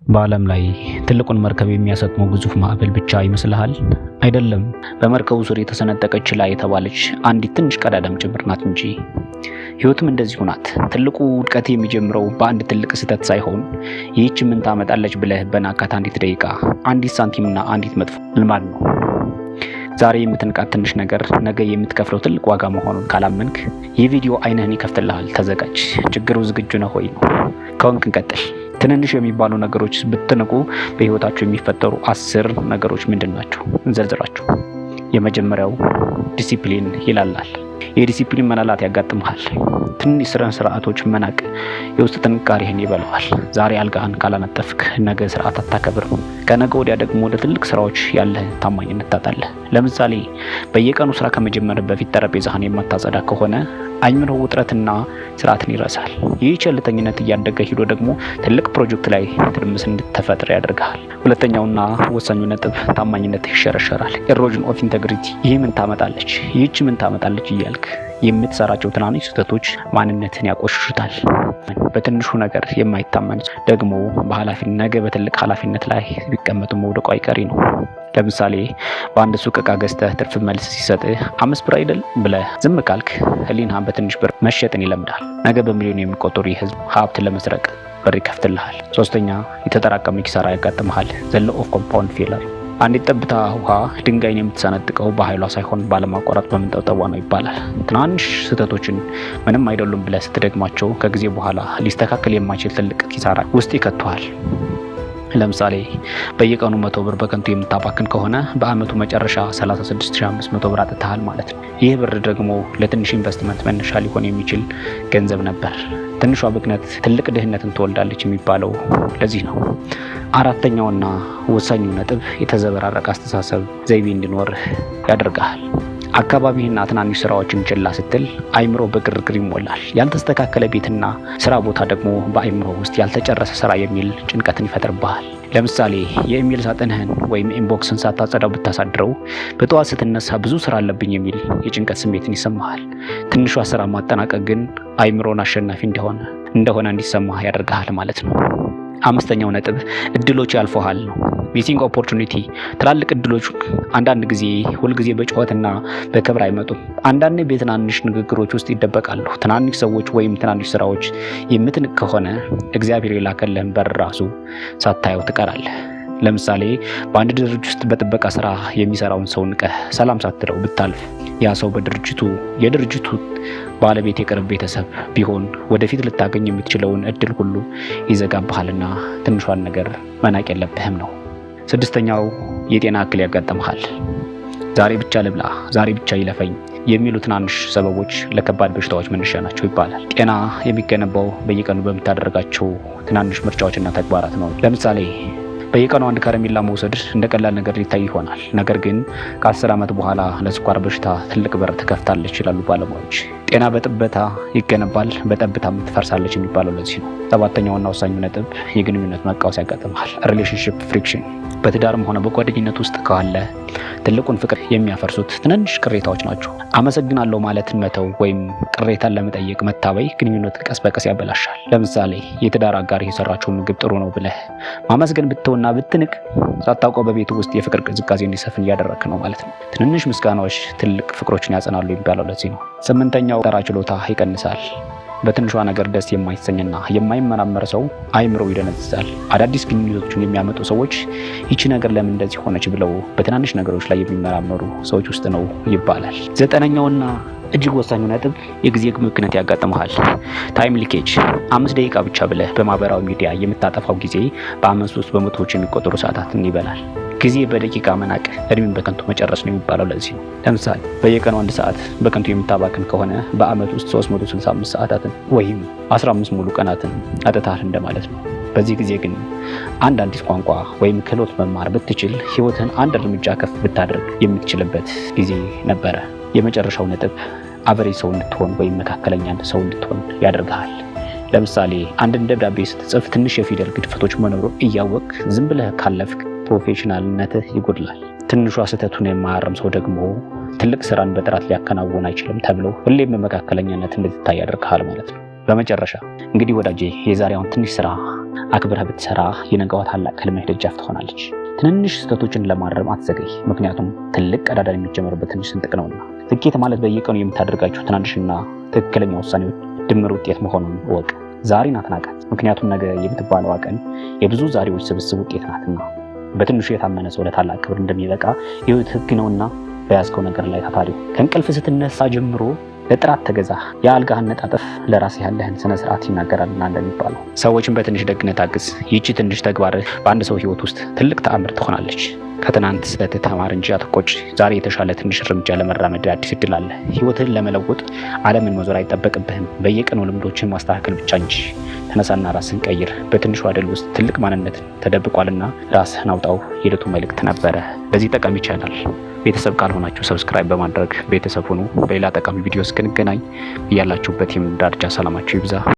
በዓለም ላይ ትልቁን መርከብ የሚያሰጥመው ግዙፍ ማዕበል ብቻ ይመስልሃል? አይደለም። በመርከቡ ዙር የተሰነጠቀች ላይ የተባለች አንዲት ትንሽ ቀዳዳም ጭምር ናት እንጂ። ህይወትም እንደዚሁ ናት። ትልቁ ውድቀት የሚጀምረው በአንድ ትልቅ ስህተት ሳይሆን ይህች ምን ታመጣለች ብለህ በናካት አንዲት ደቂቃ፣ አንዲት ሳንቲምና አንዲት መጥፎ ልማድ ነው። ዛሬ የምትንቃት ትንሽ ነገር ነገ የምትከፍለው ትልቅ ዋጋ መሆኑን ካላመንክ ይህ ቪዲዮ አይንህን ይከፍትልሃል። ተዘጋጅ። ችግሩ ዝግጁ ነህ ወይ ነው? ከሆንክ እንቀጥል። ትንንሽ የሚባሉ ነገሮች ብትንቁ በህይወታቸው የሚፈጠሩ 10 ነገሮች ምንድን ናቸው? እንዘርዝራቸው። የመጀመሪያው ዲሲፕሊን ይላላል። የዲሲፕሊን መላላት ያጋጥምሃል። ትንሽ ስርዓቶች መናቅ የውስጥ ጥንካሬህን ይበላዋል። ዛሬ አልጋህን ካላነጠፍክ ነገ ስርዓት አታከብርም። ከነገ ወዲያ ደግሞ ለትልቅ ስራዎች ያለህ ታማኝነት ታጣለህ። ለምሳሌ በየቀኑ ስራ ከመጀመር በፊት ጠረጴዛህን የማታጸዳ ከሆነ አይምሮ ውጥረትና ስርዓትን ይረሳል። ይህ ቸልተኝነት እያደገ ሂዶ ደግሞ ትልቅ ፕሮጀክት ላይ ትርምስ እንድትፈጥር ያደርግሃል። ሁለተኛውና ወሳኙ ነጥብ ታማኝነት ይሸረሸራል። ኤሮዥን ኦፍ ኢንቴግሪቲ። ይህ ምን ታመጣለች፣ ይህች ምን ታመጣለች እያልክ የምትሰራቸው ትናንሽ ስህተቶች ማንነትን ያቆሽሹታል። በትንሹ ነገር የማይታመን ደግሞ ነገ በትልቅ ኃላፊነት ላይ ቢቀመጡ መውደቁ አይቀሪ ነው። ለምሳሌ በአንድ ሱቅ ዕቃ ገዝተህ ትርፍ መልስ ሲሰጥህ 5 ብር አይደል ብለህ ዝም ካልክ ህሊናህን በትንሽ ብር መሸጥን ይለምዳል። ነገ በሚሊዮን የሚቆጠሩ የህዝብ ሀብት ለመስረቅ በር ይከፍትልሃል። ሶስተኛ የተጠራቀመ ኪሳራ ያጋጥምሃል። ዘ ሎው ኦፍ ኮምፓውንድ ፌለር። አንዲት ጠብታ ውሃ ድንጋይን የምትሰነጥቀው በኃይሏ ሳይሆን ባለማቋረጥ በመንጠብጠቧ ነው ይባላል። ትናንሽ ስህተቶችን ምንም አይደሉም ብለህ ስትደግማቸው ከጊዜ በኋላ ሊስተካከል የማይችል ትልቅ ኪሳራ ውስጥ ይከቱሃል። ለምሳሌ በየቀኑ 100 ብር በከንቱ የምታባክን ከሆነ በአመቱ መጨረሻ 36500 ብር አጥተሃል ማለት ነው። ይህ ብር ደግሞ ለትንሽ ኢንቨስትመንት መነሻ ሊሆን የሚችል ገንዘብ ነበር። ትንሿ ብክነት ትልቅ ድህነትን ትወልዳለች የሚባለው ለዚህ ነው። አራተኛውና ወሳኙ ነጥብ የተዘበራረቀ አስተሳሰብ ዘይቤ እንዲኖርህ ያደርጋል። አካባቢህና ትናንሽ ስራዎችን ችላ ስትል አይምሮ በግርግር ይሞላል። ያልተስተካከለ ቤትና ስራ ቦታ ደግሞ በአይምሮ ውስጥ ያልተጨረሰ ስራ የሚል ጭንቀትን ይፈጥርብሃል። ለምሳሌ የኢሜል ሳጥንህን ወይም ኢንቦክስን ሳታጸዳው ብታሳድረው በጠዋት ስትነሳ ብዙ ስራ አለብኝ የሚል የጭንቀት ስሜትን ይሰማሃል። ትንሿ ስራ ማጠናቀቅ ግን አይምሮን አሸናፊ እንደሆነ እንዲሰማህ ያደርግሃል ማለት ነው። አምስተኛው ነጥብ እድሎች ያልፈሃል ነው። ሚሲንግ ኦፖርቹኒቲ። ትላልቅ እድሎች አንዳንድ ጊዜ ሁልጊዜ በጩኸትና በክብር አይመጡም። አንዳንድ በትናንሽ ንግግሮች ውስጥ ይደበቃሉ። ትናንሽ ሰዎች ወይም ትናንሽ ስራዎች የምትንቅ ከሆነ እግዚአብሔር የላከልህን በር ራሱ ሳታየው ትቀራለህ። ለምሳሌ በአንድ ድርጅት ውስጥ በጥበቃ ስራ የሚሰራውን ሰው ንቀህ ሰላም ሳትለው ብታልፍ ያ ሰው የድርጅቱ ባለቤት የቅርብ ቤተሰብ ቢሆን ወደፊት ልታገኝ የምትችለውን እድል ሁሉ ይዘጋብሃልና ትንሿን ነገር መናቅ የለብህም ነው። ስድስተኛው የጤና እክል ያጋጥምሃል። ዛሬ ብቻ ልብላ፣ ዛሬ ብቻ ይለፈኝ የሚሉ ትናንሽ ሰበቦች ለከባድ በሽታዎች መነሻ ናቸው ይባላል። ጤና የሚገነባው በየቀኑ በምታደርጋቸው ትናንሽ ምርጫዎችና ተግባራት ነው። ለምሳሌ በየቀኑ አንድ ከረሜላ መውሰድ እንደ ቀላል ነገር ሊታይ ይሆናል። ነገር ግን ከ10 ዓመት በኋላ ለስኳር በሽታ ትልቅ በር ትከፍታለች ይላሉ ባለሙያዎች። ጤና በጠብታ ይገነባል፣ በጠብታም ትፈርሳለች የሚባለው ለዚህ ነው። ሰባተኛውና ወሳኙ ነጥብ የግንኙነት መቃወስ ያጋጥምሃል። ሪሌሽንሺፕ ፍሪክሽን። በትዳርም ሆነ በጓደኝነት ውስጥ ካለ ትልቁን ፍቅር የሚያፈርሱት ትንንሽ ቅሬታዎች ናቸው። አመሰግናለሁ ማለትን መተው ወይም ቅሬታን ለመጠየቅ መታበይ ግንኙነትን ቀስ በቀስ ያበላሻል። ለምሳሌ የትዳር አጋር የሰራችው ምግብ ጥሩ ነው ብለህ ማመስገን ብትውና ብትንቅ ሳታውቀው በቤቱ ውስጥ የፍቅር ቅዝቃዜ እንዲሰፍን እያደረክ ነው ማለት ነው። ትንንሽ ምስጋናዎች ትልቅ ፍቅሮችን ያጸናሉ የሚባለው ለዚህ ነው። ስምንተኛው ተራ ችሎታ ይቀንሳል። በትንሿ ነገር ደስ የማይሰኝና የማይመራመር ሰው አይምሮ ይደነዝዛል። አዳዲስ ግንኙነቶችን የሚያመጡ ሰዎች ይቺ ነገር ለምን እንደዚህ ሆነች ብለው በትናንሽ ነገሮች ላይ የሚመራመሩ ሰዎች ውስጥ ነው ይባላል። ዘጠነኛውና እጅግ ወሳኙ ነጥብ የጊዜ ብክነት ያጋጥምሃል። ታይም ሊኬጅ። 5 ደቂቃ ብቻ ብለህ በማህበራዊ ሚዲያ የምታጠፋው ጊዜ በአመት ውስጥ በመቶዎች የሚቆጠሩ ሰዓታትን ይበላል። ጊዜ በደቂቃ መናቅ እድሜን በከንቱ መጨረስ ነው የሚባለው ለዚህ ነው። ለምሳሌ በየቀኑ 1 ሰዓት በከንቱ የምታባክን ከሆነ በአመት ውስጥ 365 ሰዓታትን ወይም 15 ሙሉ ቀናትን አጥተሃል እንደማለት ነው። በዚህ ጊዜ ግን አንድ አዲስ ቋንቋ ወይም ክህሎት መማር ብትችል ህይወትን አንድ እርምጃ ከፍ ብታደርግ የምትችልበት ጊዜ ነበረ። የመጨረሻው ነጥብ አቨሬጅ ሰው እንድትሆን ወይም መካከለኛ ሰው እንድትሆን ያደርግሃል። ለምሳሌ አንድን ደብዳቤ ስትጽፍ ትንሽ የፊደል ግድፈቶች መኖሩን እያወቅ ዝም ብለህ ካለፍክ ፕሮፌሽናልነትህ ይጎድላል። ትንሿ ስህተቱን የማያርም ሰው ደግሞ ትልቅ ስራን በጥራት ሊያከናውን አይችልም ተብሎ ሁሌም በመካከለኛነት እንድትታይ ያደርግሃል ማለት ነው። በመጨረሻ እንግዲህ ወዳጄ የዛሬውን ትንሽ ስራ አክብረህ ብትሰራ የነገዋ ታላቅ ህልምህ ደጃፍ ትሆናለች። ትንንሽ ስህተቶችን ለማረም አትዘገይ፣ ምክንያቱም ትልቅ ቀዳዳ የሚጀምርበት ትንሽ ስንጥቅ ነውና። ስኬት ማለት በየቀኑ የምታደርጋቸው ትናንሽና ትክክለኛ ውሳኔዎች ድምር ውጤት መሆኑን እወቅ። ዛሬን አትናቃት፣ ምክንያቱም ነገ የምትባለዋ ቀን የብዙ ዛሬዎች ስብስብ ውጤት ናትና። በትንሹ የታመነ ሰው ለታላቅ ክብር እንደሚበቃ ህይወት ህግ ነውና በያዝከው ነገር ላይ ታታሪው። ከእንቅልፍ ስትነሳ ጀምሮ ለጥራት ተገዛ። የአልጋህ አነጣጠፍ ለራስህ ያለህን ስነ ስርዓት ይናገራልና እንደሚባለው። ሰዎችን በትንሽ ደግነት አግዝ። ይህቺ ትንሽ ተግባርህ በአንድ ሰው ህይወት ውስጥ ትልቅ ተአምር ትሆናለች። ከትናንት ስህተትህ ተማር እንጂ አትቆጭ። ዛሬ የተሻለ ትንሽ እርምጃ ለመራመድ አዲስ እድል አለ። ህይወትህን ለመለወጥ ዓለምን መዞር አይጠበቅብህም። በየቀኑ ልምዶችን ማስተካከል ብቻ እንጂ። ተነሳና ራስን ቀይር። በትንሹ አደል ውስጥ ትልቅ ማንነት ተደብቋልና ራስህን አውጣው የዕለቱ መልእክት ነበረ። ለዚህ ጠቃሚ ቻናል ቤተሰብ ካልሆናችሁ ሰብስክራይብ በማድረግ ቤተሰብ ሁኑ። በሌላ ጠቃሚ ቪዲዮ እስክንገናኝ እያላችሁበት የምድር ዳርቻ ሰላማችሁ ይብዛ።